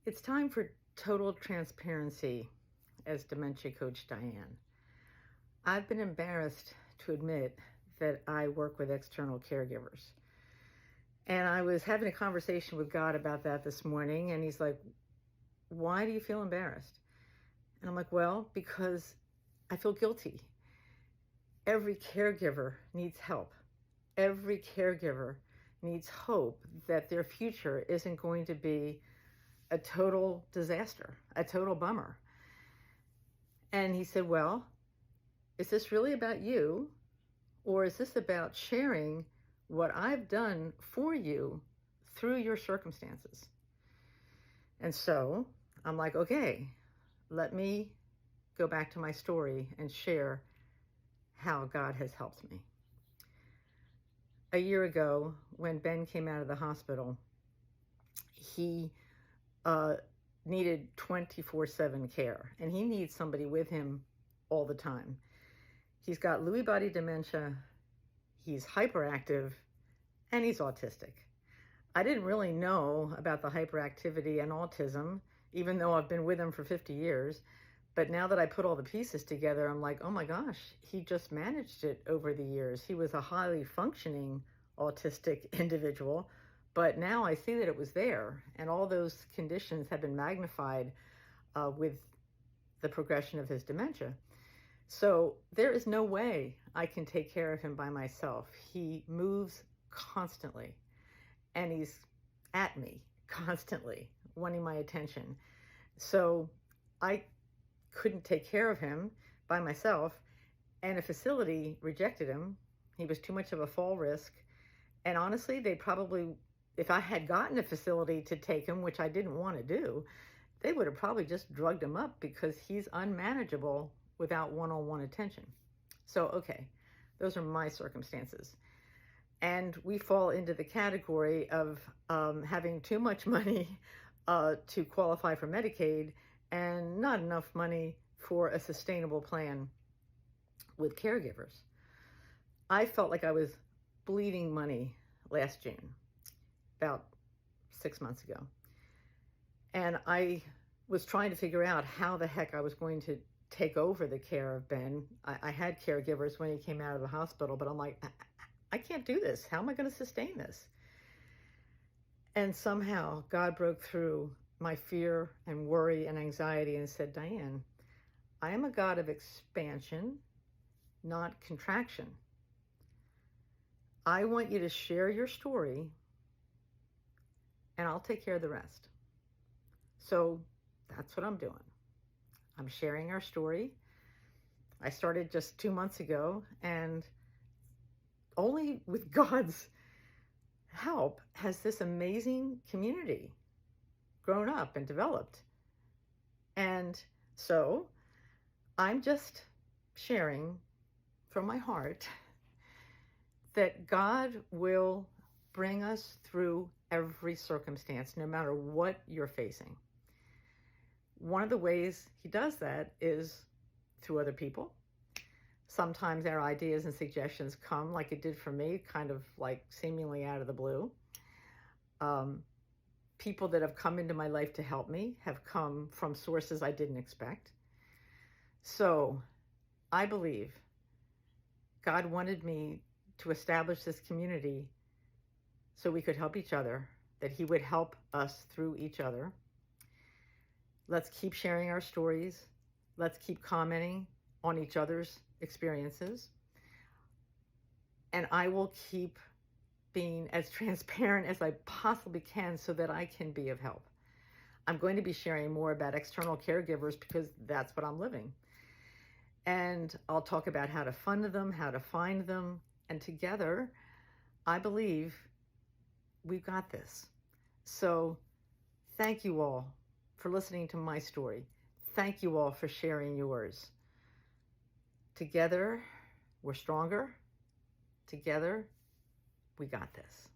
It's time for total transparency as dementia coach Diane. I've been embarrassed to admit that I work with external caregivers. And I was having a conversation with God about that this morning, and he's like, why do you feel embarrassed? And I'm like, well, because I feel guilty. Every caregiver needs help. Every caregiver needs hope that their future isn't going to be a total disaster, a total bummer. And he said, well, is this really about you, or is this about sharing what I've done for you through your circumstances? And so I'm like, okay, let me go back to my story and share how God has helped me. A year ago, when Ben came out of the hospital, he needed 24/7 care, and he needs somebody with him all the time. He's got Lewy body dementia, he's hyperactive, and he's autistic. I didn't really know about the hyperactivity and autism, even though I've been with him for 50 years. But now that I put all the pieces together, I'm like, oh my gosh, he just managed it over the years. He was a highly functioning autistic individual, but now I see that it was there, and all those conditions have been magnified with the progression of his dementia. So there is no way I can take care of him by myself. He moves constantly, and he's at me constantly, wanting my attention. So I couldn't take care of him by myself, and a facility rejected him. He was too much of a fall risk. And honestly, they probably, if I had gotten a facility to take him, which I didn't want to do, they would have probably just drugged him up because he's unmanageable without one-on-one attention. So, okay, those are my circumstances. And we fall into the category of having too much money to qualify for Medicaid and not enough money for a sustainable plan with caregivers. I felt like I was bleeding money last June, about 6 months ago. And I was trying to figure out how the heck I was going to take over the care of Ben. I had caregivers when he came out of the hospital, but I'm like, I can't do this. How am I going to sustain this? And somehow God broke through my fear and worry and anxiety and said, Diane, I am a God of expansion, not contraction. I want you to share your story, and I'll take care of the rest. So that's what I'm doing. I'm sharing our story. I started just 2 months ago, and only with God's help has this amazing community grown up and developed. And so I'm just sharing from my heart that God will bring us through every circumstance, no matter what you're facing. One of the ways he does that is through other people. Sometimes our ideas and suggestions come, like it did for me, kind of like seemingly out of the blue. People that have come into my life to help me have come from sources I didn't expect. So I believe God wanted me to establish this community so we could help each other, that he would help us through each other. Let's keep sharing our stories. Let's keep commenting on each other's experiences. And I will keep being as transparent as I possibly can so that I can be of help. I'm going to be sharing more about external caregivers because that's what I'm living. And I'll talk about how to fund them, how to find them. And together, I believe we've got this. So thank you all for listening to my story. Thank you all for sharing yours. Together, we're stronger. Together, we got this.